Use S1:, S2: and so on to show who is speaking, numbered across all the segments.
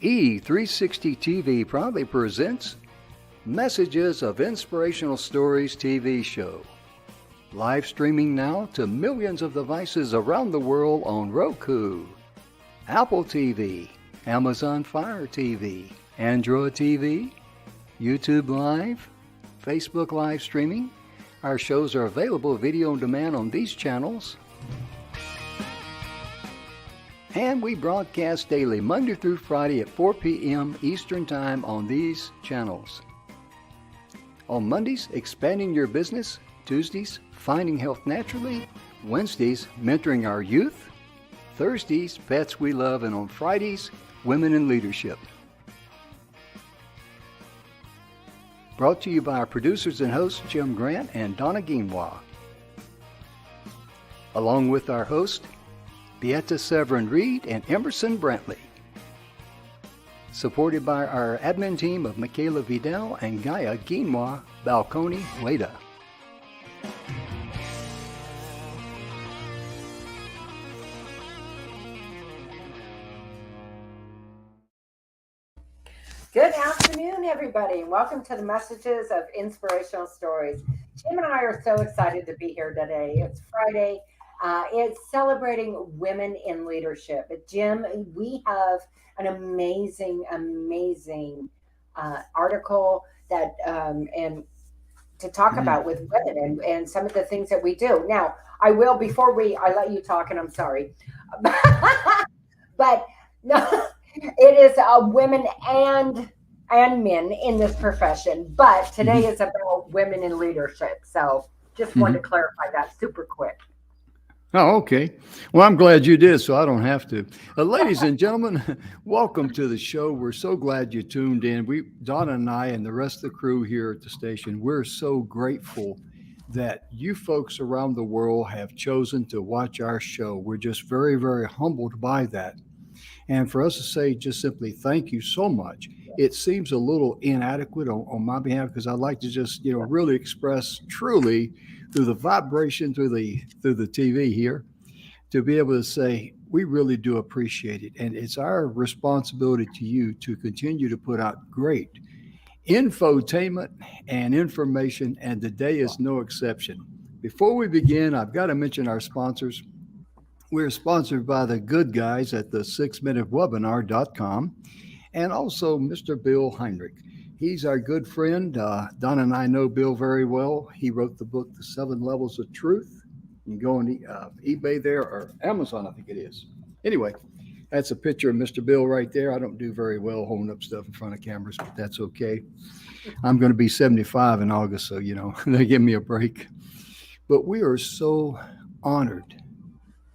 S1: E360 TV proudly presents Messages of Inspirational Stories TV show. Live streaming now to millions of devices around the world on Roku, Apple TV, Amazon Fire TV, Android TV, YouTube Live, Facebook live streaming. Our shows are available video on demand on these channels. And we broadcast daily, Monday through Friday at 4 p.m. Eastern Time on these channels. On Mondays, Expanding Your Business. Tuesdays, Finding Health Naturally. Wednesdays, Mentoring Our Youth. Thursdays, Pets We Love. And on Fridays, Women in Leadership. Brought to you by our producers and hosts, Jim Grant and Donnaguinouard. Along with our host, Beata Severin Reed and Emersonbrantley. Supported by our admin team of Michaela Vidal and Gaia Guinois Balconi Leda.
S2: Good afternoon, everybody, and welcome to the Messages of Inspirational Stories. Jim and I are so excited to be here today. It's Friday. It's celebrating women in leadership. Jim, we have an amazing article that and to talk about with women and some of the things that we do. Now, I will, before I let you talk, and I'm sorry, but no, it is women and men in this profession. But today is about women in leadership. So just wanted to clarify that super quick.
S1: Oh, okay. Well, I'm glad you did, so I don't have to. Ladies and gentlemen, welcome to the show. We're so glad you tuned in. Donna and I and the rest of the crew here at the station, we're so grateful that you folks around the world have chosen to watch our show. We're just very, very humbled by that. And for us to say just simply thank you so much, it seems a little inadequate on my behalf, because I'd like to just, really express truly through the vibration, through the TV here, to be able to say, we really do appreciate it. And it's our responsibility to you to continue to put out great infotainment and information, and today is no exception. Before we begin, I've got to mention our sponsors. We're sponsored by the good guys at the 6minutewebinar.com and also Mr. Bill Heinrich. He's our good friend. Donna and I know Bill very well. He wrote the book, The 7 Levels of Truth. You can go on eBay there, or Amazon, I think it is. Anyway, that's a picture of Mr. Bill right there. I don't do very well holding up stuff in front of cameras, but that's okay. I'm going to be 75 in August, so, they give me a break. But we are so honored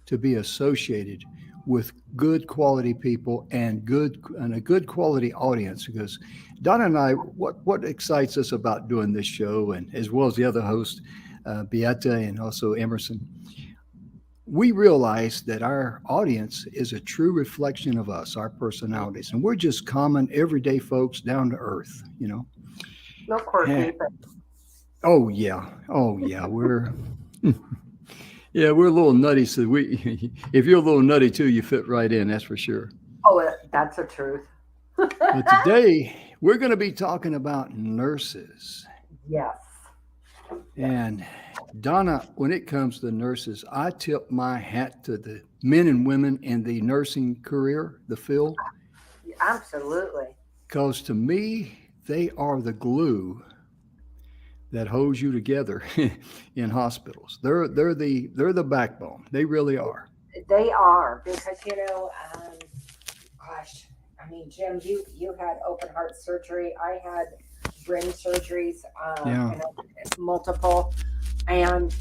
S1: to be associated with good quality people and a good quality audience, because Donna and I, what excites us about doing this show, and as well as the other host, Beata and also Emerson, we realize that our audience is a true reflection of us, our personalities, and we're just common, everyday folks, down to earth,
S2: No quirky.
S1: Oh yeah, we're yeah, we're a little nutty, so if you're a little nutty too, you fit right in, that's for sure.
S2: Oh, that's the truth.
S1: But today, we're going to be talking about nurses.
S2: Yes.
S1: And Donna, when it comes to nurses, I tip my hat to the men and women in the nursing career, the field.
S2: Absolutely.
S1: Because to me, they are the glue that holds you together in hospitals. They're the backbone. They really are.
S2: They are, because Jim, you had open heart surgery. I had brain surgeries, multiple, and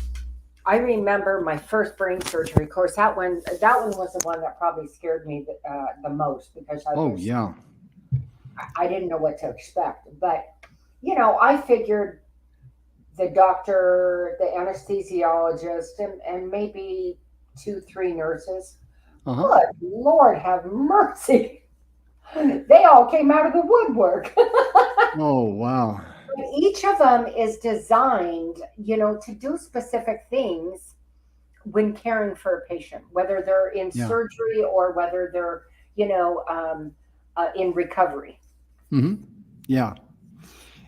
S2: I remember my first brain surgery. Of course, that one was the one that probably scared me the most, because I didn't know what to expect. But I figured the doctor, the anesthesiologist, and maybe 2-3 nurses. Good Lord, have mercy. They all came out of the woodwork.
S1: Oh, wow.
S2: Each of them is designed, to do specific things when caring for a patient, whether they're in surgery or whether they're, in recovery.
S1: Mm-hmm. Yeah.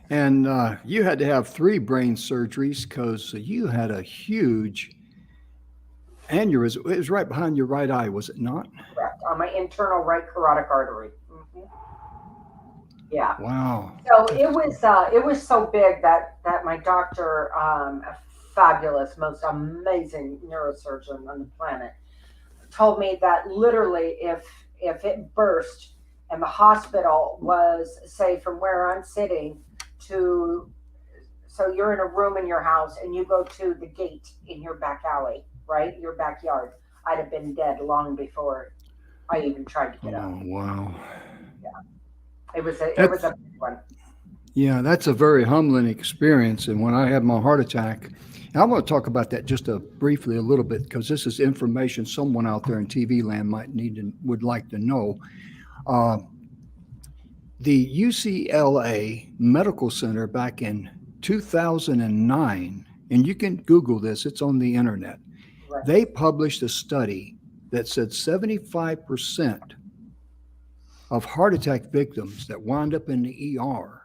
S1: And you had to have 3 brain surgeries because you had a huge aneurysm. It was right behind your right eye, was it not?
S2: Correct. On my internal right carotid artery. Mm-hmm. Yeah.
S1: Wow.
S2: So it was so big that my doctor, a fabulous, most amazing neurosurgeon on the planet, told me that literally if it burst and the hospital was, say, from where I'm sitting to, so you're in a room in your house and you go to the gate in your back alley, right? Your backyard, I'd have been dead long before I even tried to get up.
S1: Oh, wow.
S2: Yeah. It was a big one.
S1: Yeah, that's a very humbling experience. And when I had my heart attack, and I'm going to talk about that just briefly a little bit because this is information someone out there in TV land might would like to know. The UCLA Medical Center back in 2009, and you can Google this, it's on the internet. Right. They published a study that said 75% of heart attack victims that wound up in the ER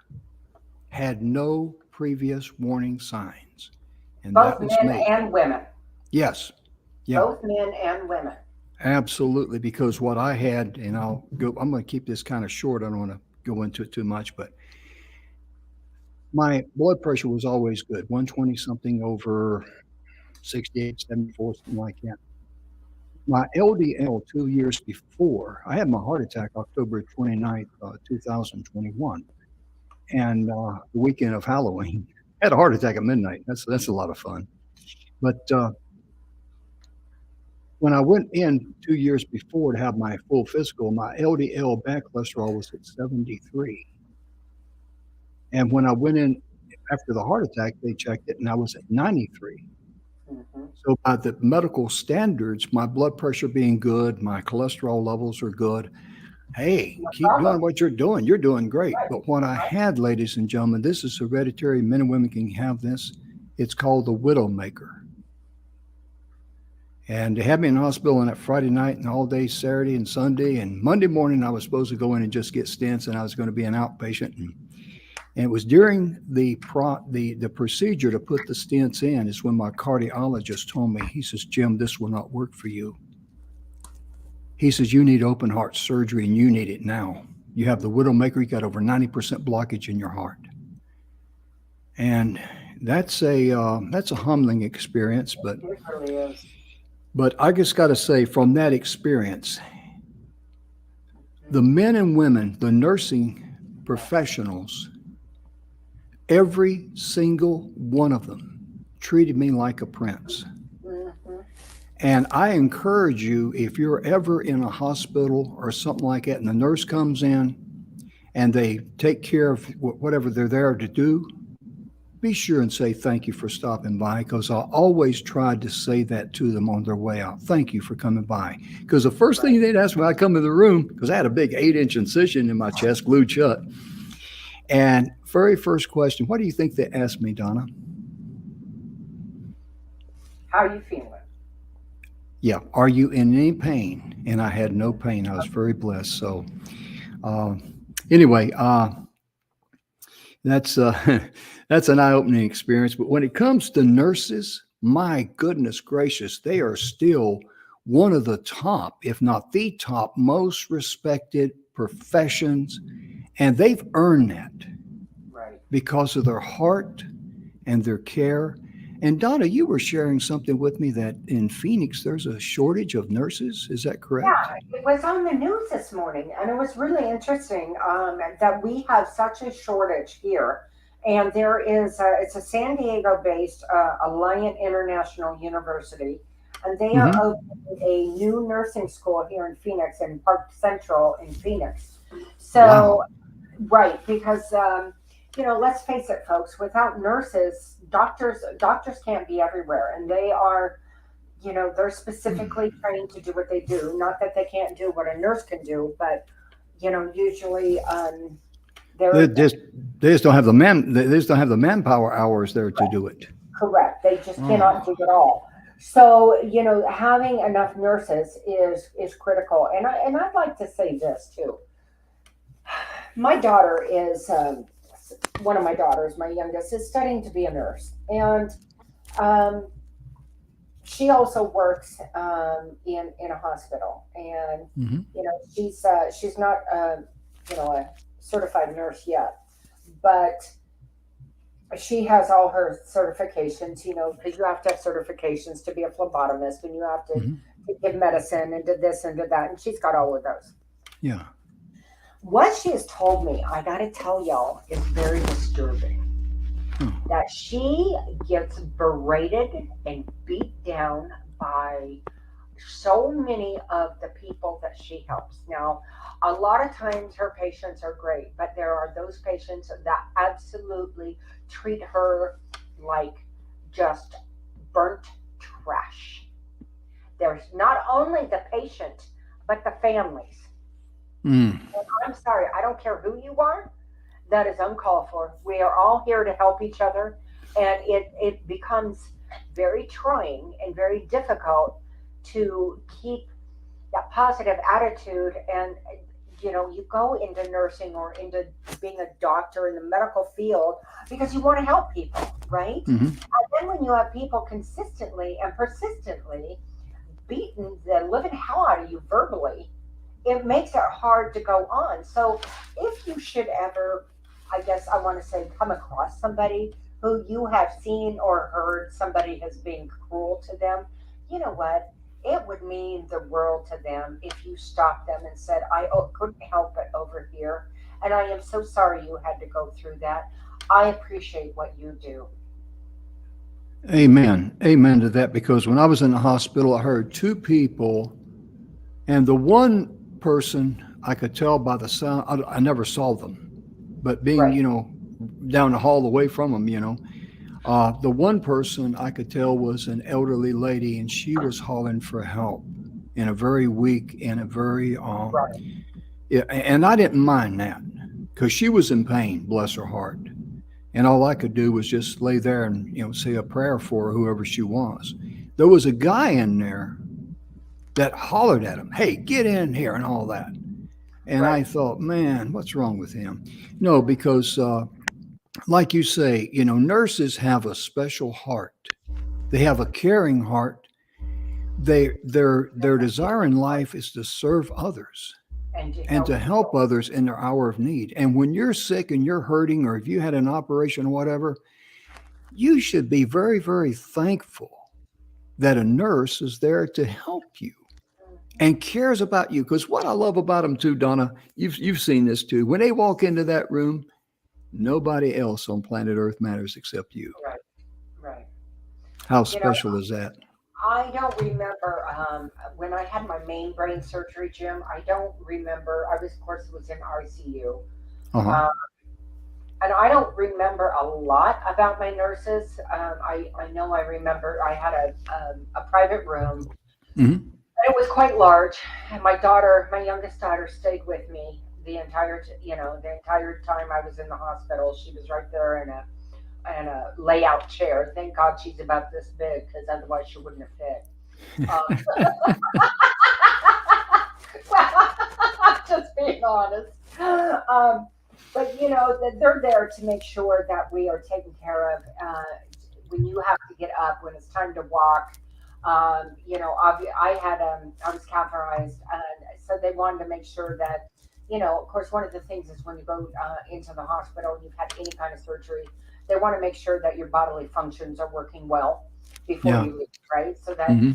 S1: had no previous warning signs. And
S2: both men and women.
S1: Yes. Yeah.
S2: Both men and women.
S1: Absolutely. Because what I had, and I'm going to keep this kind of short. I don't want to go into it too much, but my blood pressure was always good. 120 something over 68, 74, something like that. My LDL 2 years before, I had my heart attack October 29th, 2021. And the weekend of Halloween, I had a heart attack at midnight. That's a lot of fun. But when I went in 2 years before to have my full physical, my LDL bad cholesterol was at 73. And when I went in after the heart attack, they checked it and I was at 93. Mm-hmm. So by the medical standards, my blood pressure being good, my cholesterol levels are good. Hey, keep doing what you're doing. You're doing great. But what I had, ladies and gentlemen, this is hereditary. Men and women can have this. It's called the widowmaker. And they had me in the hospital on that Friday night and all day Saturday and Sunday. And Monday morning, I was supposed to go in and just get stents, and I was going to be an outpatient. And it was during the procedure to put the stents in is when my cardiologist told me, he says, Jim, this will not work for you. He says, you need open heart surgery and you need it now. You have the widowmaker, you got over 90% blockage in your heart. And that's a humbling experience, but it really is. But I just got to say, from that experience, the men and women, the nursing professionals, every single one of them treated me like a prince. Mm-hmm. And I encourage you, if you're ever in a hospital or something like that, and the nurse comes in and they take care of whatever they're there to do, be sure and say thank you for stopping by, because I always tried to say that to them on their way out. Thank you for coming by. Because the first thing they'd ask when I come in the room, because I had a big 8-inch incision in my chest glued shut. And very first question, what do you think they asked me, Donna?
S2: How are you feeling?
S1: Yeah. Are you in any pain? And I had no pain. I was very blessed. So anyway, that's an eye-opening experience. But when it comes to nurses, my goodness gracious, they are still one of the top, if not the top, most respected professions. And they've earned that because of their heart and their care. And Donna, you were sharing something with me that in Phoenix, there's a shortage of nurses. Is that correct?
S2: Yeah, it was on the news this morning, and it was really interesting that we have such a shortage here. And there is, it's a San Diego-based Alliant International University, and they are opening a new nursing school here in Phoenix, in Park Central in Phoenix. So, right, because let's face it, folks, without nurses, doctors can't be everywhere, and they are, they're specifically trained to do what they do. Not that they can't do what a nurse can do, but usually they just don't have the manpower hours there to do it. Correct. They just cannot do it all. So having enough nurses is critical. And I'd like to say this too. My daughter is one of my daughters, my youngest, is studying to be a nurse, and um, she also works in a hospital, and
S1: Hmm.
S2: she's not a certified nurse yet, but she has all her certifications, because you have to have certifications to be a phlebotomist, and you have
S1: Hmm.
S2: to give medicine and do this and do that, and she's got all of those.
S1: Yeah.
S2: What she has told me, I got to tell y'all, is very disturbing.
S1: Oh.
S2: That she gets berated and beat down by so many of the people that she helps. Now, a lot of times her patients are great, but there are those patients that absolutely treat her like just burnt trash. There's not only the patient, but the families.
S1: Mm.
S2: And I'm sorry, I don't care who you are, that is uncalled for. We are all here to help each other, and it becomes very trying and very difficult to keep that positive attitude. And you go into nursing or into being a doctor in the medical field because you want to help people, right?
S1: Hmm.
S2: And then when you have people consistently and persistently beating the living hell out of you verbally, it makes it hard to go on. So if you should ever, I guess I want to say, come across somebody who you have seen or heard somebody has been cruel to them, you know what? It would mean the world to them if you stopped them and said, couldn't help it over here. And I am so sorry you had to go through that. I appreciate what you do.
S1: Amen. Amen to that. Because when I was in the hospital, I heard two people, and the one person I could tell by the sound, I never saw them, but being,
S2: Right.
S1: down the hall away from them, the one person I could tell was an elderly lady, and she was hollering for help in a very weak and a very,
S2: Right.
S1: yeah, and I didn't mind that because she was in pain, bless her heart. And all I could do was just lay there and, say a prayer for her, whoever she was. There was a guy in there that hollered at him, "Hey, get in here," and all that. And I
S2: Right.
S1: thought, man, what's wrong with him? No, because like you say, nurses have a special heart. They have a caring heart. Their desire in life is to serve others
S2: And to
S1: and
S2: help
S1: to help
S2: people.
S1: others in their hour of need. And when you're sick and you're hurting, or if you had an operation or whatever, you should be very, very thankful that a nurse is there to help you and cares about you. Because what I love about them too, Donna, you've seen this too. When they walk into that room, nobody else on planet Earth matters except you.
S2: Right. Right.
S1: How
S2: You know,
S1: special is that?
S2: I don't remember when I had my main brain surgery, Jim. I don't remember. I was, of course, was in ICU,
S1: Uh huh.
S2: um, and I don't remember a lot about my nurses. I know I remember I had a private room,
S1: Hmm.
S2: and it was quite large. And my youngest daughter, stayed with me the entire time I was in the hospital. She was right there in a layout chair. Thank God she's about this big, because otherwise she wouldn't have fit. Um, well, I'm just being honest. But they're there to make sure that we are taken care of. When you have to get up, when it's time to walk, I was catheterized, and so they wanted to make sure that, of course, one of the things is when you go into the hospital and you've had any kind of surgery, they want to make sure that your bodily functions are working well before
S1: Yeah.
S2: you leave, right? So that
S1: Hmm.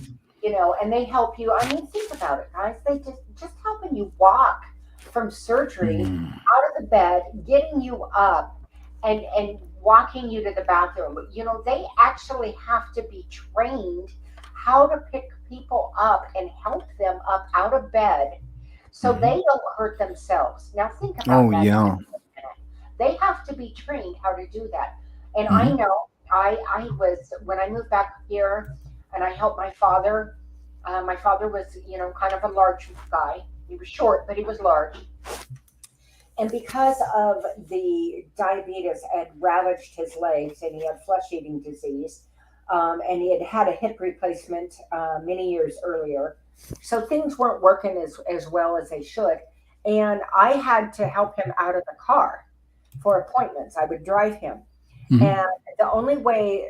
S2: and they help you. I mean, think about it, guys. They just helping you walk from surgery
S1: Mm.
S2: out of the bed, getting you up, and walking you to the bathroom. They actually have to be trained how to pick people up and help them up out of bed so
S1: Hmm.
S2: they don't hurt themselves. Now think about
S1: Oh
S2: that.
S1: yeah.
S2: They have to be trained how to do that. And I
S1: Hmm.
S2: know I was, when I moved back here and I helped my father. My father was, kind of a large guy. He was short, but he was large. And because of the diabetes had ravaged his legs, and he had flesh eating disease, and he had had a hip replacement many years earlier. So things weren't working as well as they should. And I had to help him out of the car for appointments. I would drive him.
S1: Mm-hmm.
S2: And the only way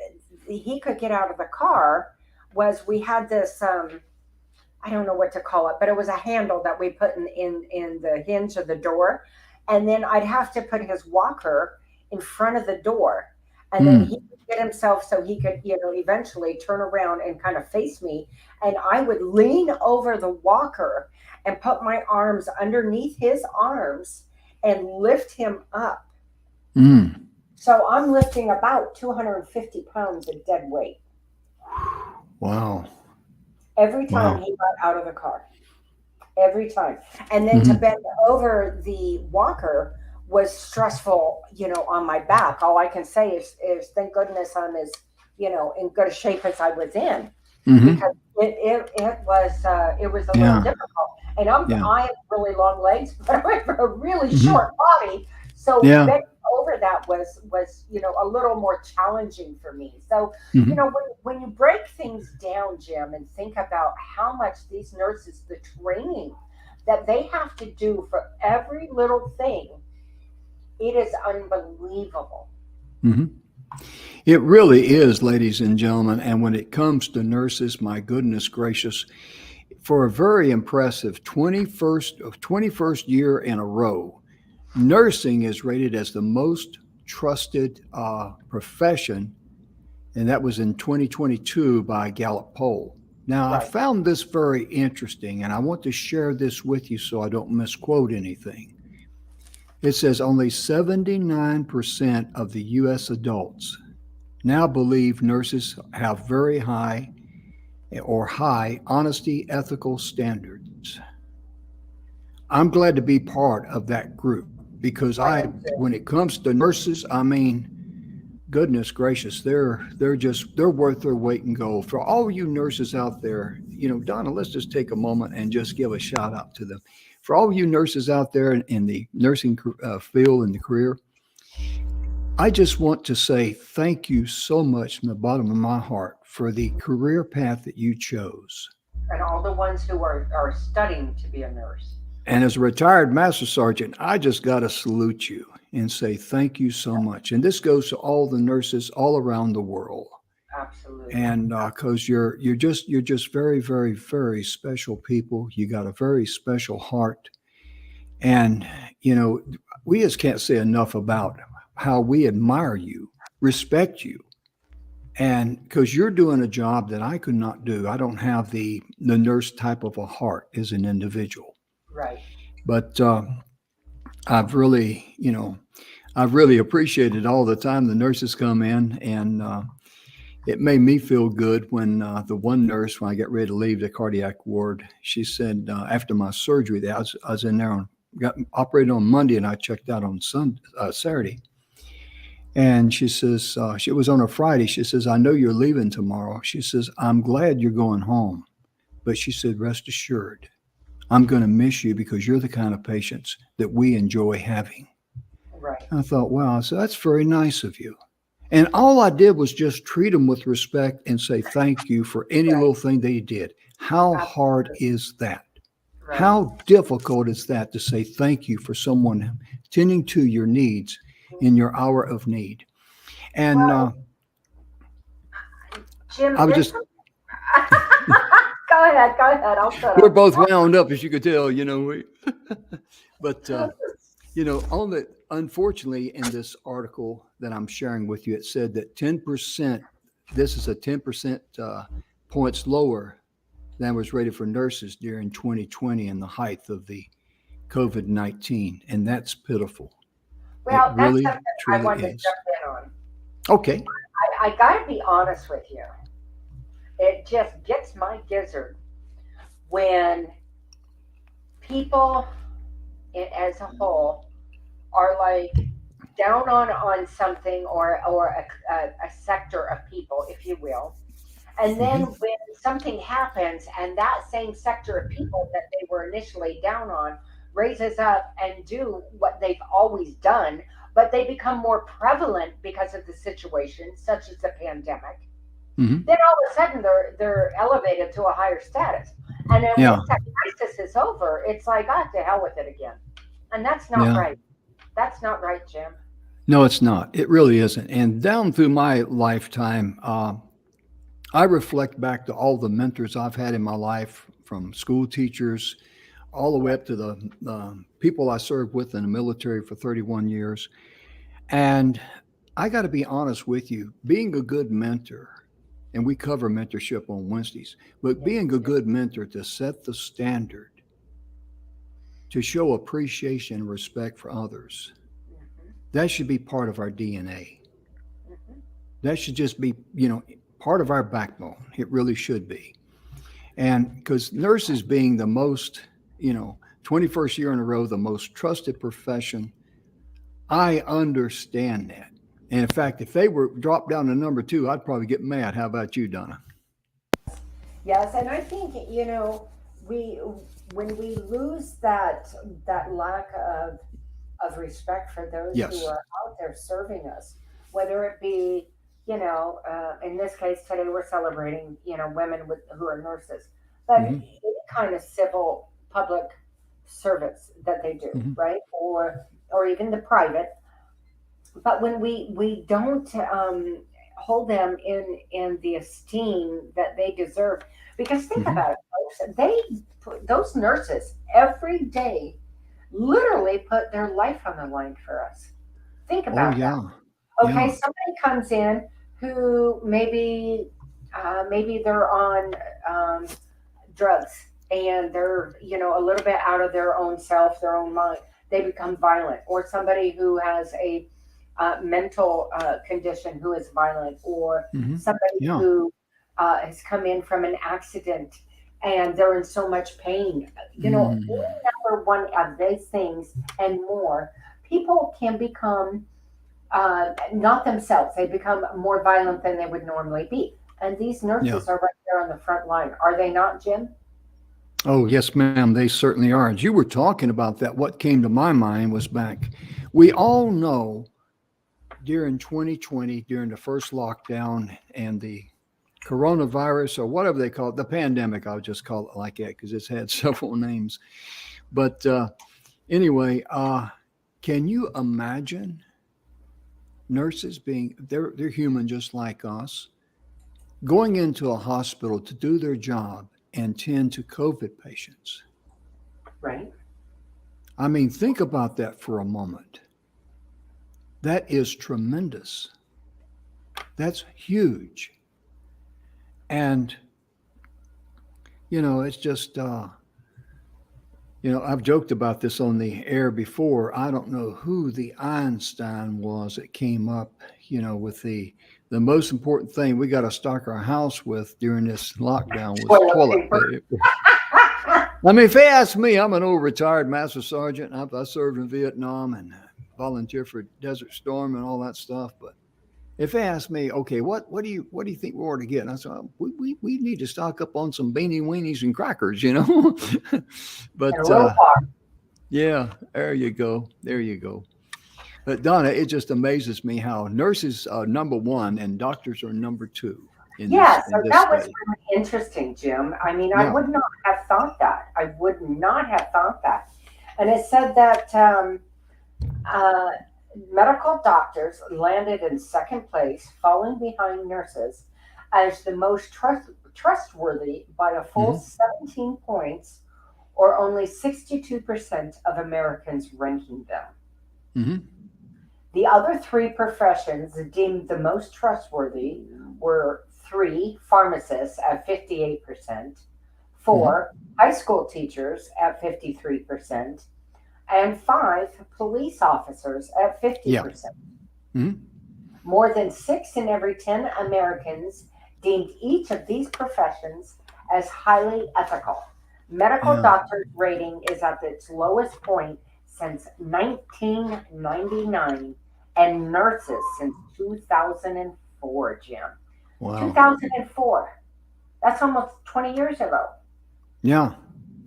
S2: he could get out of the car was we had this, I don't know what to call it, but it was a handle that we put in the hinge of the door. And then I'd have to put his walker in front of the door. And then he would get himself so he could, eventually turn around and kind of face me. And I would lean over the walker and put my arms underneath his arms and lift him up. So I'm lifting about 250 pounds of dead weight.
S1: Wow.
S2: Every time he got out of the car. Every time. And then to bend over the walker was stressful, on my back. All I can say is thank goodness I'm as, in good shape as I was in. Because it was a little difficult. And I have really long legs, but I have a really short body. So bending over that was a little more challenging for me. So when you break things down, Jim, and think about how much these nurses, the training that they have to do for every little thing, it is unbelievable.
S1: It really is, ladies and gentlemen. And when it comes to nurses, my goodness gracious, for a very impressive 21st year in a row, nursing is rated as the most trusted profession, and that was in 2022 by a Gallup poll. Now, I found this very interesting, and I want to share this with you so I don't misquote anything. It says only 79% of the U.S. adults now believe nurses have very high honesty, ethical standards. I'm glad to be part of that group because when it comes to nurses, I mean, goodness gracious, they're worth their weight in gold. For all you nurses out there, Donna, let's just take a moment and just give a shout out to them. For all you nurses out there in the nursing field and the career, I just want to say thank you so much from the bottom of my heart for the career path that you chose.
S2: And all the ones who are studying to be a nurse.
S1: And as a retired master sergeant, I just got to salute you and say thank you so much. And this goes to all the nurses all around the world.
S2: Absolutely.
S1: And because you're just very, very, very special people. You got a very special heart. And, we just can't say enough about how we admire you, respect you. And because you're doing a job that I could not do. I don't have the nurse type of a heart as an individual.
S2: Right.
S1: But I've really appreciated all the time the nurses come in, and it made me feel good when the one nurse, when I got ready to leave the cardiac ward, she said after my surgery, that I was in there got operated on Monday, and I checked out on Saturday. And she says, she was on a Friday. She says, I know you're leaving tomorrow. She says, I'm glad you're going home. But she said, rest assured, I'm going to miss you because you're the kind of patients that we enjoy having.
S2: Right.
S1: I thought, wow, so that's very nice of you. And all I did was just treat them with respect and say thank you for any little thing they did. How hard is that? Right. How difficult is that to say thank you for someone tending to your needs in your hour of need? And
S2: Jim,
S1: I was just
S2: go ahead. I'll shut up.
S1: We're both wound up, as you could tell, But unfortunately, in this article that I'm sharing with you, it said that 10%. This is a 10% points lower than was rated for nurses during 2020 in the height of the COVID-19, and that's pitiful.
S2: Well,
S1: it really,
S2: that's something I want to jump in on.
S1: Okay.
S2: I got to be honest with you. It just gets my gizzard when people as a whole are like down on something or a sector of people, if you will. And then when something happens and that same sector of people that they were initially down on raises up and do what they've always done, but they become more prevalent because of the situation, such as the pandemic, then all of a sudden they're elevated to a higher status. And then
S1: Yeah.
S2: once that crisis is over, it's like, to hell with it again. And that's not
S1: Yeah.
S2: right. That's not right, Jim.
S1: No, it's not. It really isn't. And down through my lifetime, I reflect back to all the mentors I've had in my life, from school teachers all the way up to the people I served with in the military for 31 years. And I got to be honest with you, being a good mentor, and we cover mentorship on Wednesdays, but being a good mentor to set the standard, to show appreciation and respect for others, that should be part of our DNA. That should just be, part of our backbone. It really should be. And because nurses being the most, 21st year in a row, the most trusted profession, I understand that. And in fact, if they were dropped down to number 2, I'd probably get mad. How about you, Donna?
S2: Yes, and I think, we when we lose that lack of respect for those
S1: Yes.
S2: who are out there serving us, whether it be, in this case today we're celebrating, women who are nurses, but any kind of civil public service that they do, right? Or even the private. But when we don't hold them in the esteem that they deserve, because think about it, folks, those nurses every day literally put their life on the line for us. Think about that. Okay,
S1: Yeah.
S2: somebody comes in who maybe they're on drugs, and they're a little bit out of their own self, their own mind. They become violent, or somebody who has a mental condition who is violent, or somebody who has come in from an accident and they're in so much pain. Any number one of these things and more, people can become not themselves. They become more violent than they would normally be. And these nurses are right there on the front line. Are they not, Jim?
S1: Oh, yes, ma'am. They certainly are. As you were talking about that, what came to my mind was back. We all know during 2020, during the first lockdown and the coronavirus, or whatever they call it, the pandemic, I'll just call it like that because it's had several names. But anyway, can you imagine nurses they're human just like us, going into a hospital to do their job and tend to COVID patients?
S2: Right.
S1: I mean, think about that for a moment. That is tremendous. That's huge. And, it's just, I've joked about this on the air before. I don't know who the Einstein was that came up, with the most important thing we got to stock our house with during this lockdown was toilet paper. I mean, if they ask me, I'm an old retired master sergeant. I served in Vietnam and volunteered for Desert Storm and all that stuff. But if they ask me, okay, what do you think we ought to get? And I said, we need to stock up on some beanie weenies and crackers, But yeah, there you go. But Donna, it just amazes me how nurses are number 1 and doctors are number 2.
S2: So that was really interesting, Jim. I mean, I would not have thought that. And it said that medical doctors landed in second place, falling behind nurses, as the most trustworthy by a full 17 points, or only 62% of Americans ranking them. The other 3 professions deemed the most trustworthy were 3 pharmacists at 58%, 4 high school teachers at 53%, and 5 police officers at 50%. More than 6 in every 10 Americans deemed each of these professions as highly ethical. Medical doctors' rating is at its lowest point since 1999, and nurses since 2004, Jim. Wow. 2004. That's almost 20 years ago.
S1: Yeah.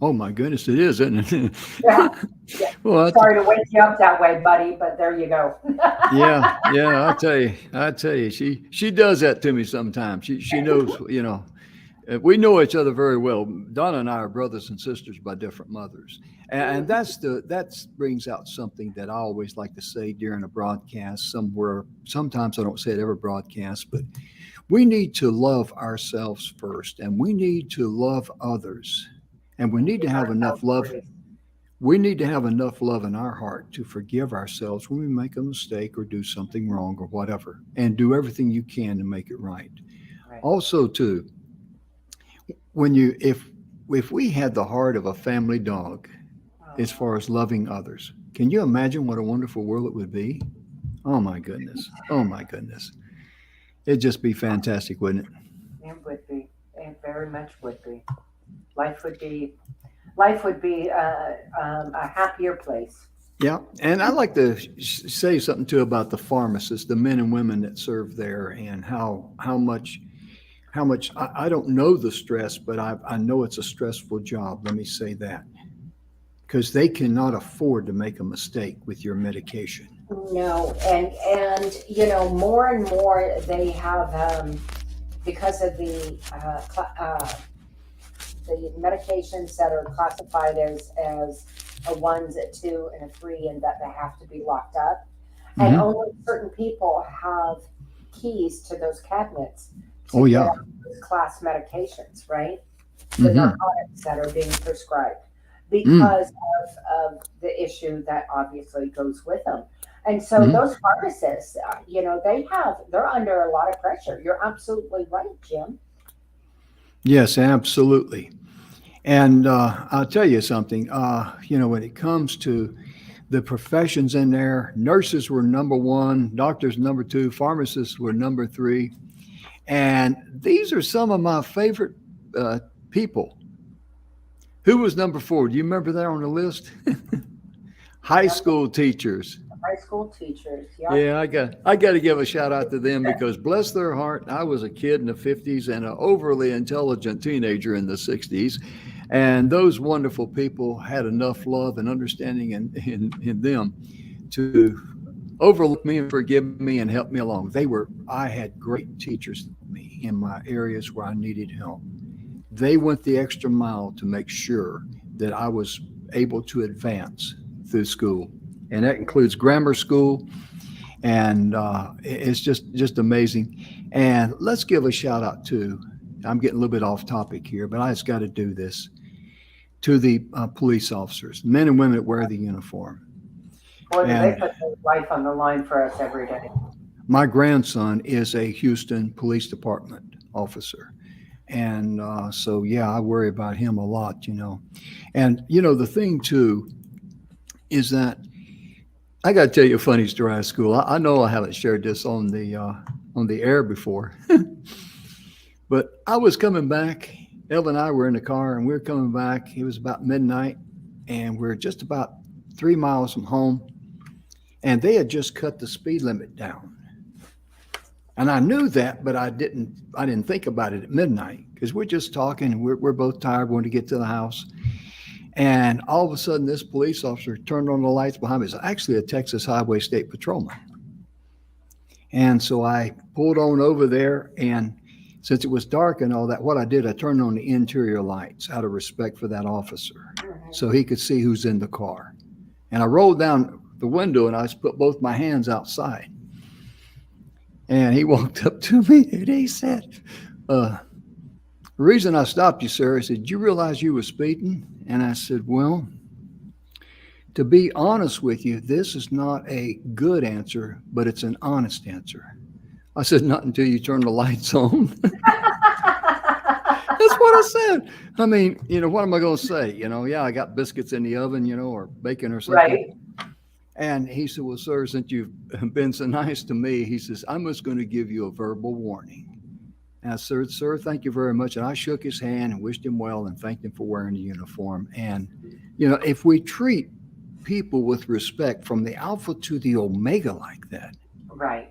S1: Oh my goodness, it is, isn't it?
S2: Yeah. Well, sorry to wake you up that way, buddy, but there you go.
S1: yeah. I tell you, she does that to me sometimes. She knows, We know each other very well. Donna and I are brothers and sisters by different mothers. And that brings out something that I always like to say during a broadcast somewhere. Sometimes I don't say it every broadcast, but we need to love ourselves first, and we need to love others. And we need to have enough love. We need to have enough love in our heart to forgive ourselves when we make a mistake or do something wrong or whatever, and do everything you can to make it right. Also, too, if we had the heart of a family dog as far as loving others, can you imagine what a wonderful world it would be? Oh my goodness. Oh my goodness. It'd just be fantastic, wouldn't it?
S2: It would be. It very much would be. Life would be a happier place.
S1: Yeah. And I'd like to say something too about the pharmacists, the men and women that serve there, and how much I don't know the stress, but I know it's a stressful job. Let me say that, because they cannot afford to make a mistake with your medication.
S2: No, and more and more they have because of the medications that are classified as a 1, a 2, and a 3, and that they have to be locked up, and only certain people have keys to those cabinets.
S1: Oh yeah,
S2: class medications, right? The narcotics that are being prescribed because of the issue that obviously goes with them. And so those pharmacists, they're under a lot of pressure. You're absolutely right, Jim.
S1: Yes, absolutely. And I'll tell you something, when it comes to the professions in there, nurses were number 1, doctors number 2, pharmacists were number 3. And these are some of my favorite people. Who was number 4? Do you remember that on the list? High school teachers.
S2: High school teachers.
S1: Yeah, I got to give a shout out to them, because bless their heart, I was a kid in the 50s and an overly intelligent teenager in the 60s. And those wonderful people had enough love and understanding in them to overlook me and forgive me and help me along. I had great teachers for me in my areas where I needed help. They went the extra mile to make sure that I was able to advance through school. And that includes grammar school. And it's just amazing. And let's give a shout out to, I'm getting a little bit off topic here, but I just got to do this, to the police officers, men and women that wear the uniform.
S2: Boy, they put their life on the line for us every day.
S1: My grandson is a Houston Police Department officer. And so, yeah, I worry about him a lot, And, the thing, too, is that I got to tell you a funny story out of school. I know I haven't shared this on the air before, but I was coming back. Elva and I were in the car, and we were coming back. It was about midnight, and we're just about 3 miles from home, and they had just cut the speed limit down. And I knew that, but I didn't think about it at midnight, because we're just talking, and we're both tired, wanting to get to the house. And all of a sudden, this police officer turned on the lights behind me. It's actually a Texas Highway State Patrolman. And so I pulled on over there, and since it was dark and all that, what I did, I turned on the interior lights out of respect for that officer, so he could see who's in the car. And I rolled down the window, and I just put both my hands outside. And he walked up to me, and he said, the reason I stopped you, sir, he said, did you realize you were speeding? And I said, well, to be honest with you, this is not a good answer, but it's an honest answer. I said, not until you turn the lights on. That's what I said. I mean, what am I going to say? Yeah, I got biscuits in the oven, or bacon or something.
S2: Right.
S1: And he said, well, sir, since you've been so nice to me, he says, I'm just going to give you a verbal warning. And I said, sir, thank you very much. And I shook his hand and wished him well and thanked him for wearing the uniform. And, if we treat people with respect from the alpha to the omega like that.
S2: Right.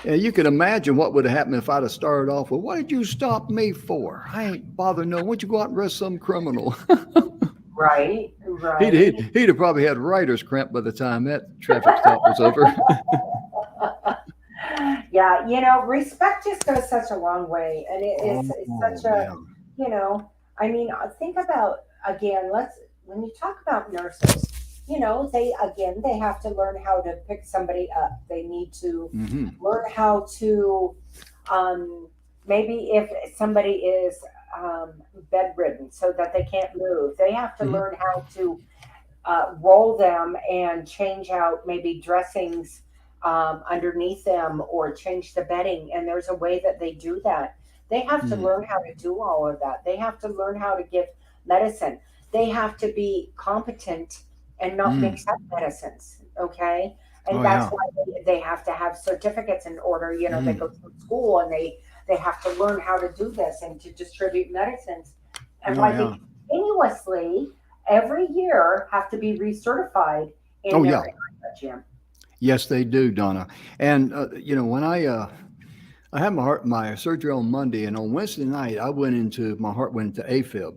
S1: Yeah, you can imagine what would have happened if I'd have started off with, what did you stop me for? I ain't bothered no. Why don't you go out and arrest some criminal?
S2: Right.
S1: He'd have probably had writer's cramp by the time that traffic stop was over.
S2: Yeah, respect just goes such a long way, and it's such a,
S1: Yeah.
S2: I mean, think about again. When you talk about nurses, they have to learn how to pick somebody up. They need to
S1: Hmm.
S2: learn how to, um, maybe if somebody is bedridden so that they can't move, they have to
S1: Hmm.
S2: learn how to roll them and change out maybe dressings underneath them or change the bedding. And there's a way that they do that. They have to learn how to do all of that. They have to learn how to give medicine. They have to be competent and not mix
S1: Mm.
S2: up medicines. Okay. And
S1: Oh
S2: that's
S1: yeah.
S2: why they have to have certificates in order. They go
S1: Mm.
S2: through school and they have to learn how to do this and to distribute medicines. And
S1: Oh
S2: why they
S1: yeah.
S2: continuously every year have to be recertified in
S1: Oh
S2: their
S1: yeah.
S2: area, Jim.
S1: Yes, they do, Donna. And when I had my surgery on Monday, and on Wednesday night my heart went into AFib,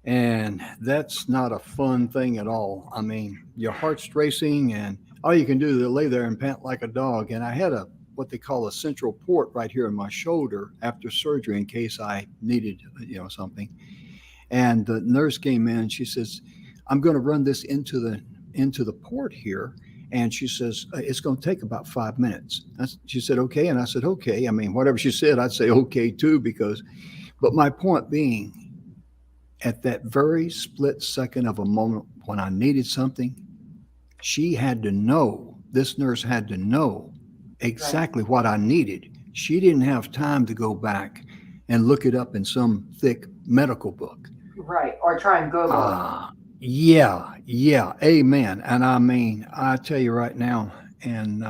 S1: and that's not a fun thing at all. I mean, your heart's racing, and all you can do is lay there and pant like a dog. And I had a what they call a central port right here in my shoulder after surgery in case I needed something. And the nurse came in. She says, "I'm going to run this into the port here." And she says, "It's going to take about 5 minutes." She said, "Okay." And I said, "Okay." I mean, whatever she said, I'd say okay too, because, but my point being, at that very split second of a moment when I needed something, this nurse had to know
S2: Right,
S1: exactly what I needed. She didn't have time to go back and look it up in some thick medical book.
S2: right. Or try and Google it.
S1: Yeah, yeah, amen. And I mean, I tell you right now, and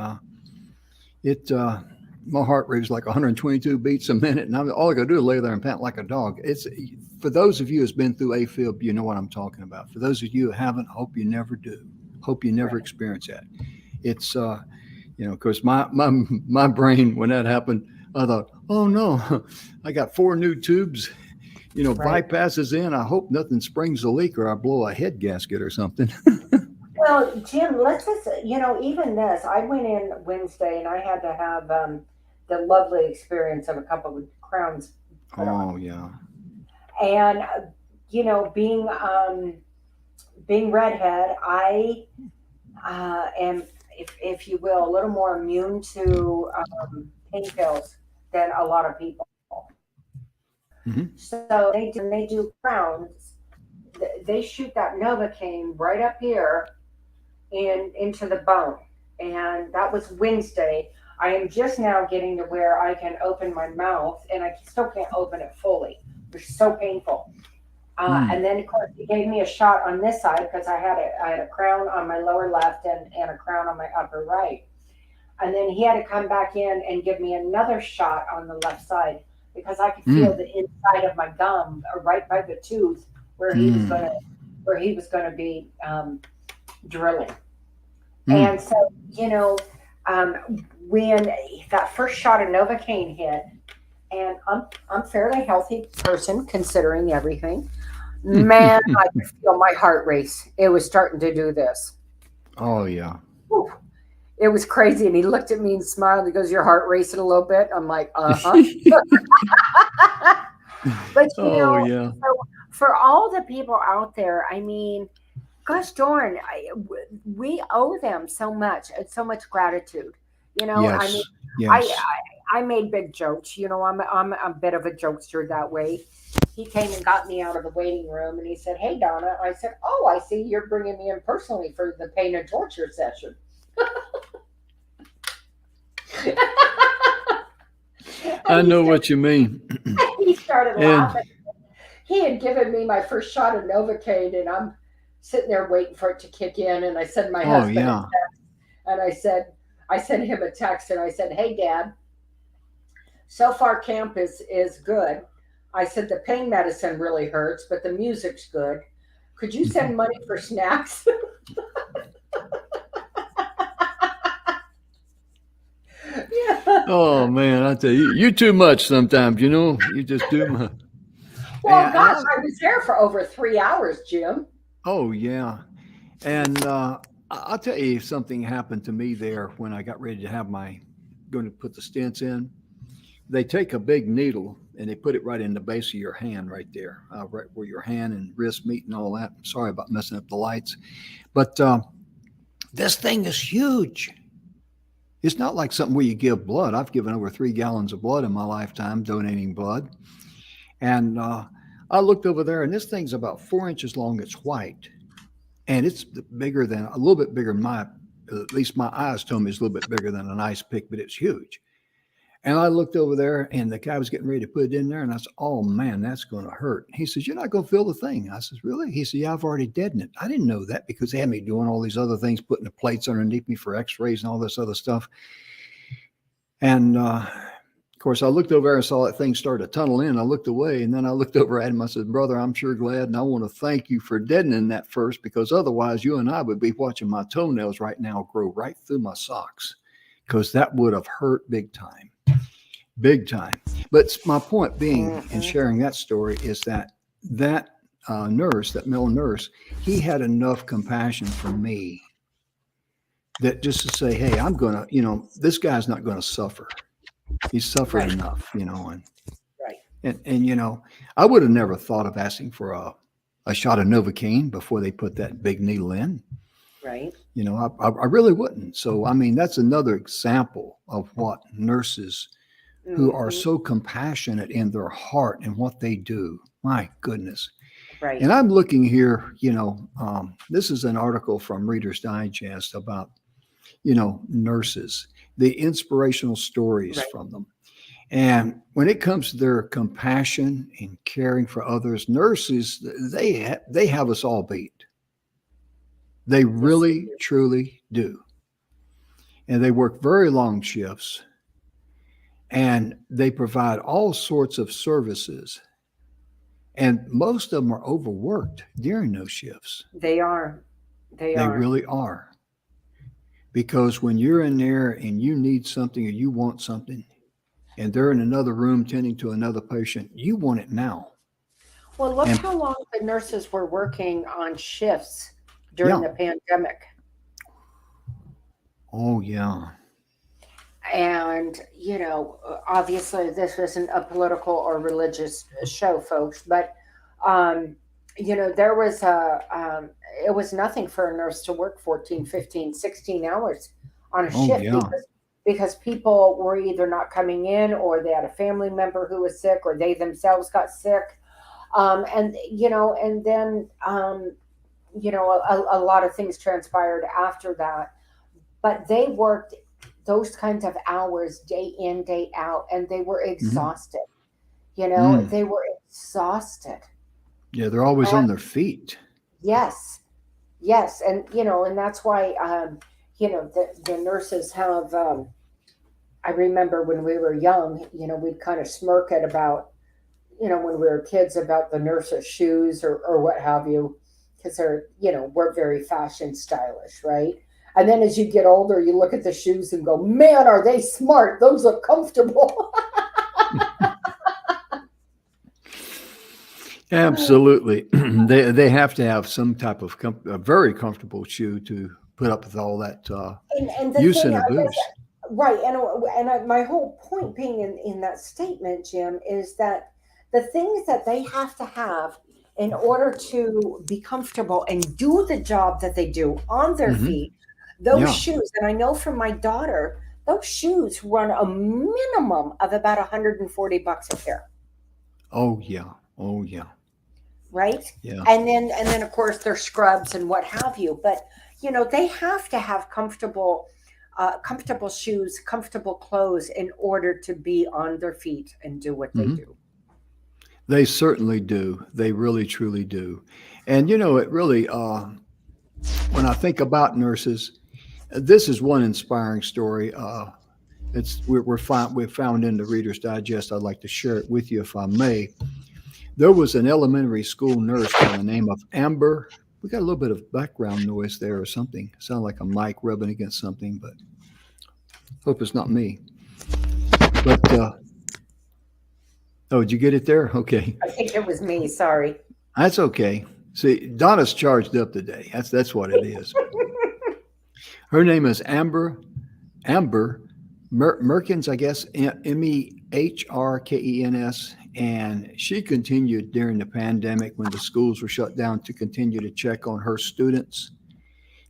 S1: it, my heart rate is like 122 beats a minute, and all I got to do is lay there and pant like a dog. It's for those of you who's been through AFib, you know what I'm talking about. For those of you who haven't, hope you never do. Hope you never
S2: Right,
S1: experience that. It's, because my brain when that happened, I thought, oh no, I got 4 new tubes,
S2: right.
S1: bypasses in. I hope nothing springs a leak or I blow a head gasket or something.
S2: Well, Jim, let's just, even this, I went in Wednesday and I had to have the lovely experience of a couple of crowns put on.
S1: Oh yeah.
S2: And, being redhead, I am, if you will, a little more immune to pain pills than a lot of people.
S1: Hmm.
S2: So when they do crowns, they shoot that Novocaine right up here into the bone. And that was Wednesday. I am just now getting to where I can open my mouth, and I still can't open it fully. It's so painful. And
S1: Mm.
S2: then, of course, he gave me a shot on this side because I had a crown on my lower left and a crown on my upper right. And then he had to come back in and give me another shot on the left side because I could feel
S1: Mm.
S2: the inside of my gum right by the tooth where he was
S1: Mm.
S2: gonna be drilling. And
S1: Mm.
S2: so, um, when that first shot of Novocaine hit, and I'm fairly healthy person considering everything. Man, I could feel my heart race. It was starting to do this.
S1: Oh yeah.
S2: Whew. It was crazy. And he looked at me and smiled. He goes, "Your heart racing a little bit?" I'm like, "Uh-huh." But
S1: Oh yeah.
S2: so for all the people out there, I mean, gosh darn, we owe them so much, so much gratitude. I mean,
S1: Yes.
S2: I
S1: Yes.
S2: I made big jokes. I'm a bit of a jokester that way. He came and got me out of the waiting room, and he said, "Hey, Donna." I said, "Oh, I see you're bringing me in personally for the pain and torture session." And
S1: I know what you mean.
S2: he started
S1: And
S2: laughing. He had given me my first shot of Novocaine, and I'm sitting there waiting for it to kick in. And I sent my
S1: oh
S2: husband a
S1: yeah.
S2: text, and I sent him a text, and I said, "Hey, Dad, so far camp is good." I said, "The pain medicine really hurts, but the music's good. Could you send money for snacks?" Yeah.
S1: Oh man, I tell you, you too much sometimes. You just do much.
S2: Well,
S1: And
S2: gosh, I was there for over 3 hours, Jim.
S1: oh yeah, and I'll tell you something happened to me there when I got ready to have going to put the stents in, they take a big needle and they put it right in the base of your hand right there, right where your hand and wrist meet and all that. Sorry about messing up the lights. But this thing is huge. It's not like something where you give blood. I've given over 3 gallons of blood in my lifetime donating blood. And I looked over there, and this thing's about 4 inches long. It's white. And it's bigger than, a little bit bigger than at least my eyes told me it's a little bit bigger than an ice pick, but it's huge. And I looked over there, and the guy was getting ready to put it in there, and I said, oh, man, that's going to hurt. He says, you're not going to feel the thing. I says, really? He said, yeah, I've already deadened it. I didn't know that because they had me doing all these other things, putting the plates underneath me for x-rays and all this other stuff. And, of course, I looked over there and saw that thing start to tunnel in. I looked away, and then I looked over at him. I said, brother, I'm sure glad, and I want to thank you for deadening that first, because otherwise you and I would be watching my toenails right now grow right through my socks, because that would have hurt big time. Big time. But my point being in sharing that story is that nurse, that male nurse, he had enough compassion for me that just to say, hey, I'm going to, this guy's not going to suffer. He's suffered enough, and I would have never thought of asking for a shot of Novocaine before they put that big needle in.
S2: Right.
S1: I really wouldn't. So, I mean, that's another example of what nurses who are so compassionate in their heart and what they do. My goodness.
S2: Right.
S1: And I'm looking here, this is an article from Reader's Digest about, nurses, the inspirational stories from them. And when it comes to their compassion and caring for others, nurses, they have us all beat. They really, truly do. And they work very long shifts. And they provide all sorts of services. And most of them are overworked during those shifts.
S2: They are. They
S1: really are. Because when you're in there and you need something or you want something, and they're in another room tending to another patient, you want it now.
S2: Well, look how long the nurses were working on shifts during the pandemic.
S1: Oh, yeah.
S2: And, obviously this isn't a political or religious show, folks, but, there was it was nothing for a nurse to work 14, 15, 16 hours on a shift because people were either not coming in or they had a family member who was sick or they themselves got sick. And then a lot of things transpired after that, but they worked those kinds of hours day in, day out, and they were exhausted. They were exhausted.
S1: Yeah, they're always on their feet.
S2: Yes. And, and that's why, the nurses have, I remember when we were young, we'd kind of smirk at about, when we were kids about the nurses' shoes or what have you, because they're, we're very fashion stylish, right? And then as you get older, you look at the shoes and go, man, are they smart? Those look comfortable.
S1: Absolutely. They have to have some type of a very comfortable shoe to put up with all that
S2: and
S1: use and abuse.
S2: Right. And my whole point being in that statement, Jim, is that the things that they have to have in order to be comfortable and do the job that they do on their feet, those shoes, and I know from my daughter, those shoes run a minimum of about $140 a pair.
S1: Oh yeah.
S2: Right?
S1: Yeah.
S2: And then of course there's scrubs and what have you. But they have to have comfortable shoes, comfortable clothes in order to be on their feet and do what they do.
S1: They certainly do. They really, truly do. And it really, when I think about nurses, this is one inspiring story. We've found in the Reader's Digest. I'd like to share it with you if I may. There was an elementary school nurse by the name of Amber. We got a little bit of background noise there or something. Sound like a mic rubbing against something, but hope it's not me. But did you get it there? Okay.
S2: I think it was me. Sorry.
S1: That's okay. See, Donna's charged up today. That's what it is. Her name is Amber Merkins, I guess, Mehrkens, and she continued during the pandemic when the schools were shut down to continue to check on her students.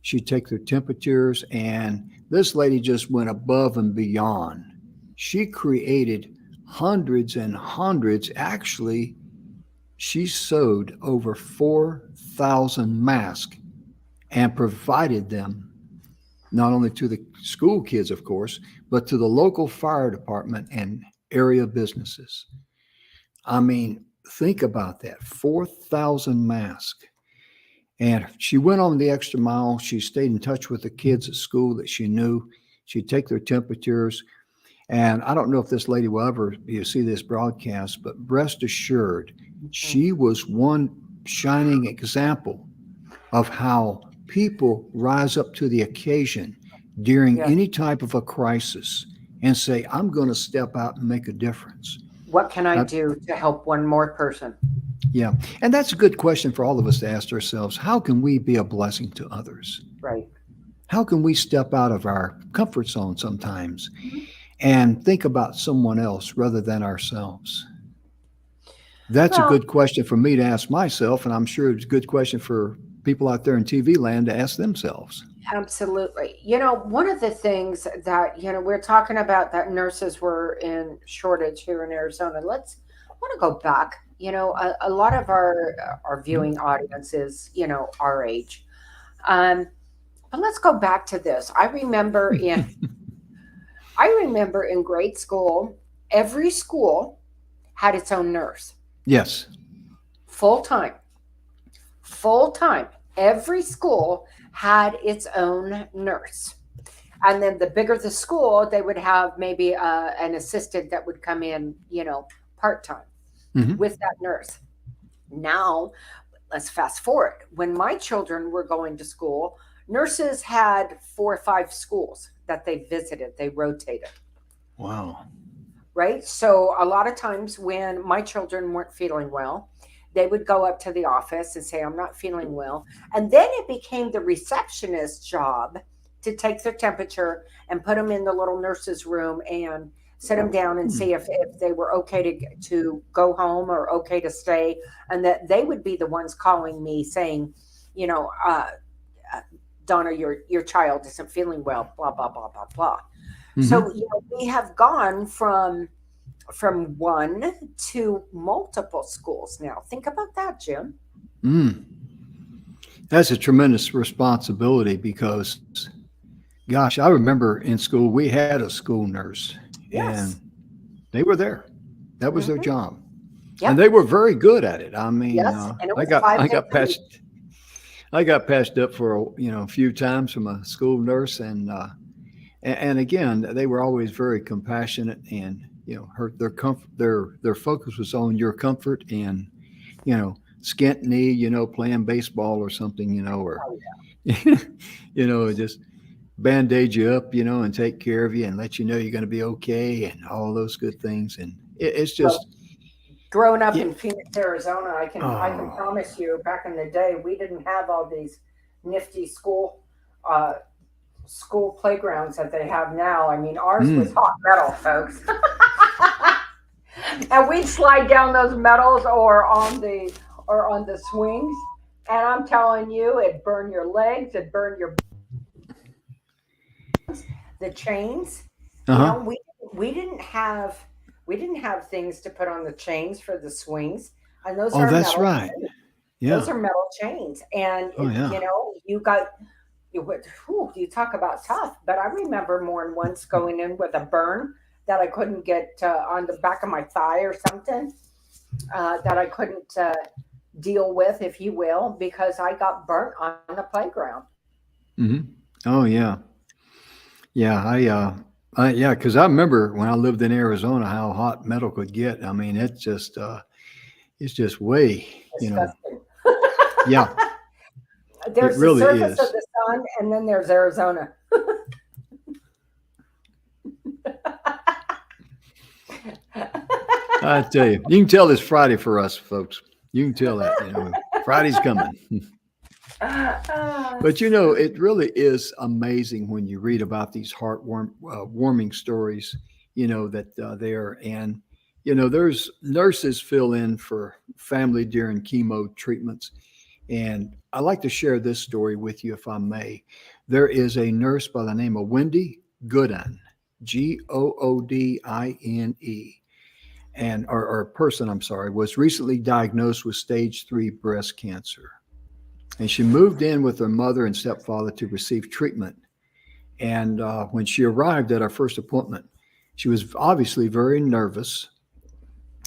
S1: She'd take their temperatures, and this lady just went above and beyond. She created hundreds and hundreds. Actually, she sewed over 4,000 masks and provided them not only to the school kids, of course, but to the local fire department and area businesses. I mean, think about that, 4,000 masks. And she went on the extra mile. She stayed in touch with the kids at school that she knew. She'd take their temperatures. And I don't know if this lady will ever see this broadcast, but rest assured, she was one shining example of how people rise up to the occasion during any type of a crisis and say, I'm going to step out and make a difference.
S2: What can I do to help one more person?
S1: Yeah. And that's a good question for all of us to ask ourselves. How can we be a blessing to others?
S2: Right.
S1: How can we step out of our comfort zone sometimes and think about someone else rather than ourselves? That's a good question for me to ask myself. And I'm sure it's a good question for people out there in TV land to ask themselves.
S2: Absolutely. You know, one of the things that, you know, we're talking about that nurses were in shortage here in Arizona. I want to go back. You know, a lot of our viewing audience is, you know, our age. But let's go back to this. I remember in grade school, every school had its own nurse.
S1: Yes.
S2: Full time. Every school had its own nurse. And then the bigger the school, they would have maybe an assistant that would come in, you know, part-time with that nurse. Now, let's fast forward. When my children were going to school, nurses had 4 or 5 schools that they visited. They rotated.
S1: Wow.
S2: Right? So a lot of times when my children weren't feeling well, they would go up to the office and say, I'm not feeling well. And then it became the receptionist's job to take their temperature and put them in the little nurse's room and sit them down and see if they were okay to go home or okay to stay. And that they would be the ones calling me saying, you know, Donna, your child isn't feeling well, blah, blah, blah, blah, blah. So, you know, we have gone from one to multiple schools now. Think about that, Jim.
S1: That's a tremendous responsibility because, gosh, I remember in school, we had a school nurse and they were there. That was their job. Yep. And they were very good at it. I mean, I got patched up for a few times from a school nurse, and again, they were always very compassionate, and you know, their focus was on your comfort, and you know, skint knee, you know, playing baseball or something, you know, or you know, just band-aid you up, you know, and take care of you and let you know you're going to be okay, and all those good things. And it's just
S2: growing up in Phoenix, Arizona, I can promise you, back in the day, we didn't have all these nifty school playgrounds that they have now. I mean, ours was hot metal, folks. And we'd slide down those metals or on the swings, and I'm telling you, it'd burn your legs, it'd burn your the chains. You know, we didn't have things to put on the chains for the swings, and those are
S1: that's
S2: metal
S1: right.
S2: chains.
S1: Yeah,
S2: those are metal chains, and you know, you talk about tough. But I remember more than once going in with a burn that I couldn't get on the back of my thigh or something that I couldn't deal with, if you will, because I got burnt on the playground.
S1: Oh yeah. Yeah, because I remember when I lived in Arizona how hot metal could get. I mean, it's just way, you know. Yeah.
S2: There's
S1: really
S2: the surface
S1: is.
S2: of the sun, and then there's Arizona.
S1: I tell you can tell it's Friday for us, folks. You can tell that, you know, Friday's coming. But it really is amazing when you read about these warming stories, that there. And, there's nurses fill in for family during chemo treatments. And I like to share this story with you, if I may. There is a nurse by the name of Wendy Goodine, Goodine, and or a person, I'm sorry, was recently diagnosed with stage 3 breast cancer. And she moved in with her mother and stepfather to receive treatment. And when she arrived at our first appointment, she was obviously very nervous,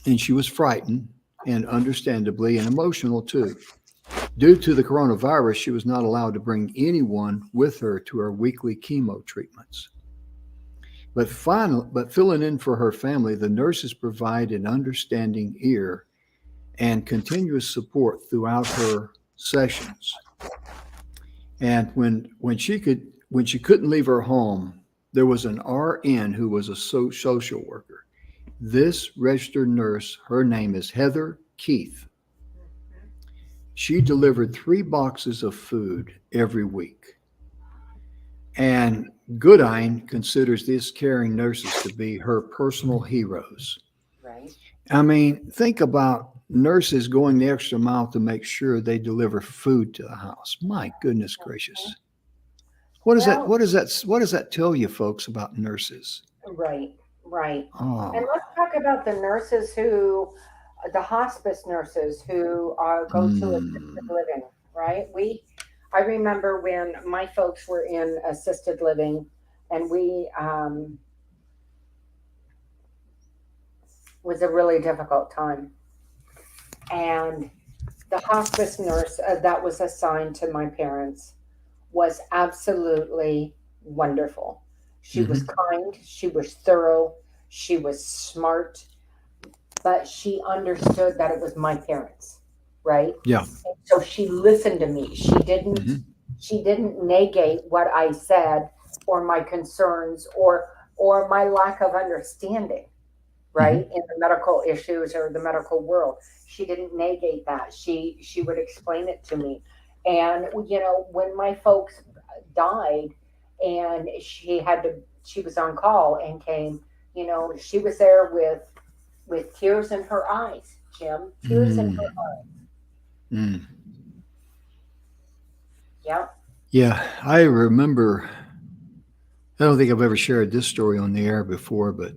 S1: and she was frightened, and understandably, and emotional too. Due to the coronavirus, she was not allowed to bring anyone with her to her weekly chemo treatments. But filling in for her family, the nurses provide an understanding ear and continuous support throughout her sessions. And when she couldn't leave her home, there was an RN who was a social worker. This registered nurse, her name is Heather Keith. She delivered 3 boxes of food every week. And Goodine considers these caring nurses to be her personal heroes.
S2: Right.
S1: I mean, think about nurses going the extra mile to make sure they deliver food to the house. My goodness gracious. What does that tell you, folks, about nurses?
S2: Right.
S1: Oh.
S2: And let's talk about the hospice nurses who go to assisted living, right? I remember when my folks were in assisted living, and was a really difficult time. And the hospice nurse that was assigned to my parents was absolutely wonderful. She was kind, she was thorough, she was smart, but she understood that it was my parents, right?
S1: Yeah.
S2: So she listened to me. She didn't negate what I said, or my concerns, or my lack of understanding, right? In the medical issues or the medical world. She didn't negate that. She would explain it to me. And when my folks died and she was on call and came, she was there with tears in her eyes, Jim. Tears in her eyes. Yeah.
S1: Yeah, I remember, I don't think I've ever shared this story on the air before, but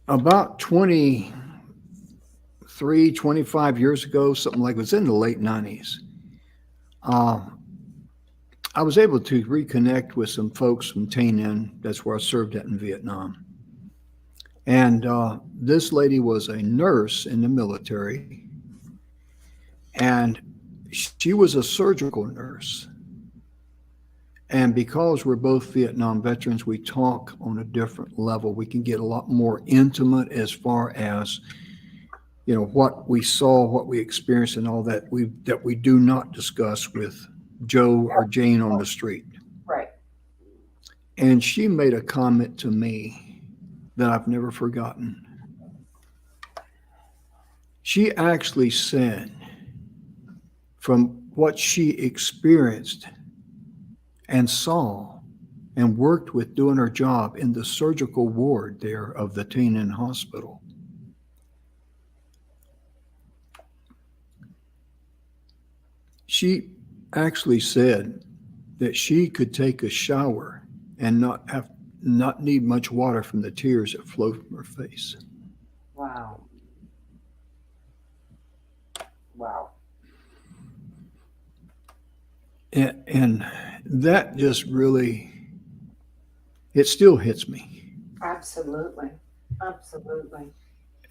S1: about 25 years ago, something like it was in the late 90s, I was able to reconnect with some folks from Tay Ninh. That's where I served at in Vietnam. And this lady was a nurse in the military, and she was a surgical nurse. And because we're both Vietnam veterans, we talk on a different level. We can get a lot more intimate as far as, what we saw, what we experienced, and all that we do not discuss with Joe or Jane on the street.
S2: Right.
S1: And she made a comment to me that I've never forgotten. She actually said, from what she experienced and saw and worked with doing her job in the surgical ward there of the Tay Ninh Hospital, she actually said that she could take a shower and not need much water from the tears that flow from her face.
S2: Wow.
S1: And that just really, it still hits me.
S2: Absolutely.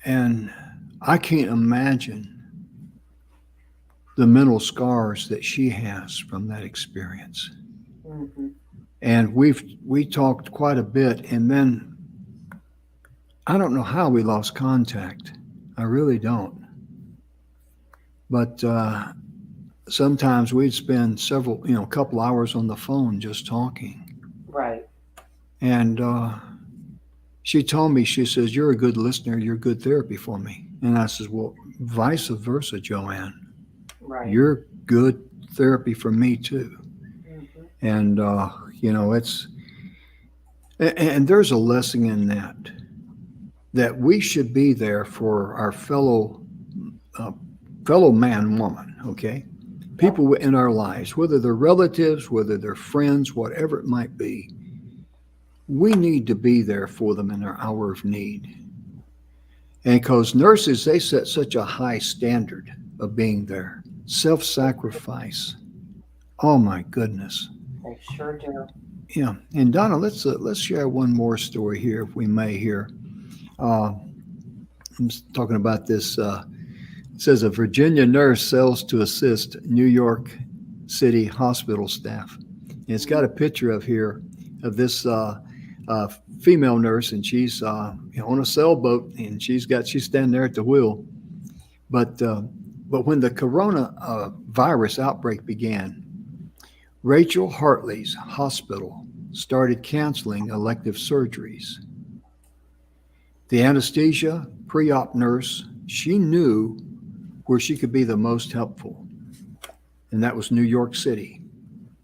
S1: And I can't imagine the mental scars that she has from that experience. And we talked quite a bit, and then I don't know how we lost contact. I really don't. But sometimes we'd spend a couple hours on the phone just talking.
S2: Right.
S1: And she told me, she says, "You're a good listener. You're good therapy for me." And I says, "Well, vice versa, Joanne.
S2: Right.
S1: You're good therapy for me too.
S2: Mm-hmm.
S1: And, and there's a lesson in that we should be there for our fellow man, woman, okay? People in our lives, whether they're relatives, whether they're friends, whatever it might be, we need to be there for them in their hour of need. And because nurses, they set such a high standard of being there. Self-sacrifice. Oh my goodness.
S2: They sure do.
S1: Yeah. And Donna, let's share one more story here, if we may here. I'm talking about this. It says a Virginia nurse sells to assist New York City hospital staff. And it's got a picture of this female nurse, and she's on a sailboat, and she's standing there at the wheel. But when the corona virus outbreak began, Rachel Hartley's hospital started canceling elective surgeries. The anesthesia pre-op nurse, she knew where she could be the most helpful, and that was New York City.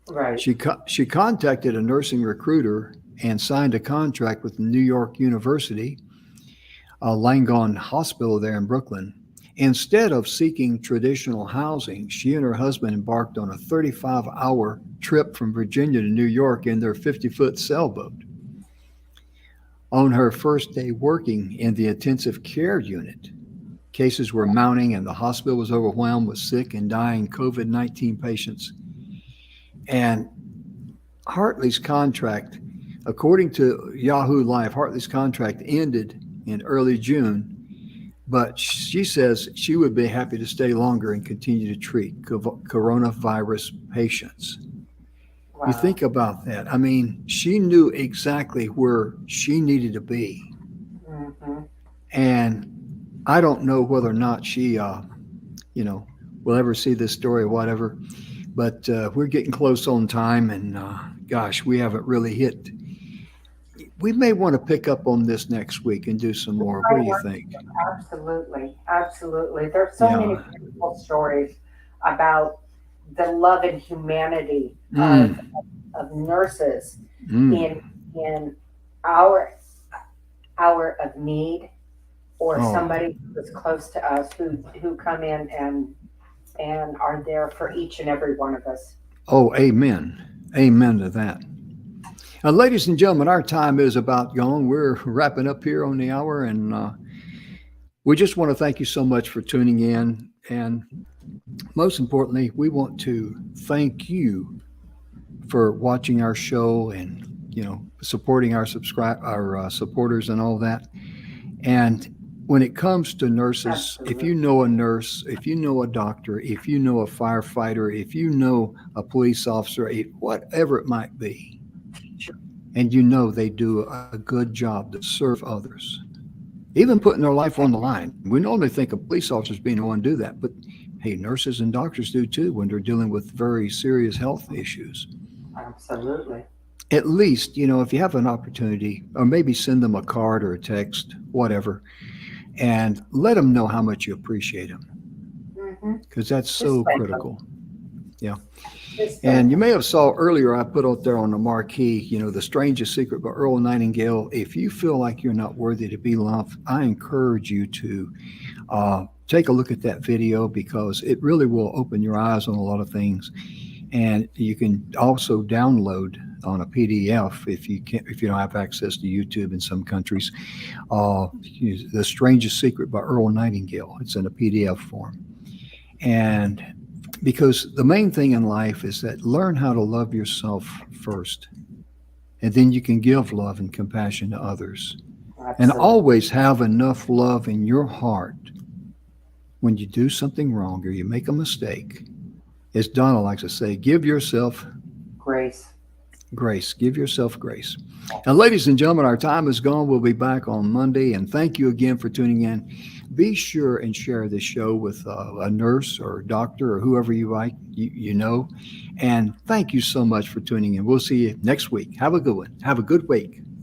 S2: Right.
S1: She contacted a nursing recruiter and signed a contract with New York University, Langone Hospital there in Brooklyn. Instead of seeking traditional housing, she and her husband embarked on a 35-hour trip from Virginia to New York in their 50-foot sailboat. On her first day working in the intensive care unit, cases were mounting and the hospital was overwhelmed with sick and dying COVID-19 patients. And Hartley's contract, according to Yahoo Live, Hartley's contract ended in early June, but she says she would be happy to stay longer and continue to treat coronavirus patients.
S2: Wow.
S1: You think about that. I mean, she knew exactly where she needed to be.
S2: Mm-hmm.
S1: And I don't know whether or not she, will ever see this story or whatever, but we're getting close on time, and gosh, we haven't really hit. We may want to pick up on this next week and do some more. What do you think?
S2: Absolutely. Absolutely. There's so many beautiful stories about the love and humanity of nurses in our hour of need, or somebody who's close to us who come in and are there for each and every one of us.
S1: Oh, amen. Amen to that. Ladies and gentlemen, our time is about gone. We're wrapping up here on the hour, and we just want to thank you so much for tuning in. And most importantly, we want to thank you for watching our show and, supporting our supporters and all that. And when it comes to nurses,
S2: Absolutely.
S1: If you know a nurse, if you know a doctor, if you know a firefighter, if you know a police officer, whatever it might be, and they do a good job to serve others, even putting their life on the line. We normally think of police officers being the one to do that, but hey, nurses and doctors do too when they're dealing with very serious health issues.
S2: Absolutely.
S1: At least, if you have an opportunity, or maybe send them a card or a text, whatever, and let them know how much you appreciate them, because that's so critical. Yeah. And you may have saw earlier, I put out there on the marquee, The Strangest Secret by Earl Nightingale. If you feel like you're not worthy to be loved, I encourage you to take a look at that video, because it really will open your eyes on a lot of things. And you can also download on a PDF if you don't have access to YouTube in some countries. The Strangest Secret by Earl Nightingale. It's in a PDF form. And because the main thing in life is that learn how to love yourself first, and then you can give love and compassion to others. Absolutely. And always have enough love in your heart when you do something wrong or you make a mistake. As Donna likes to say, give yourself
S2: grace.
S1: Grace. Give yourself grace. And ladies and gentlemen, our time is gone. We'll be back on Monday. And thank you again for tuning in. Be sure and share this show with a nurse or a doctor or whoever you like, And thank you so much for tuning in. We'll see you next week. Have a good one. Have a good week.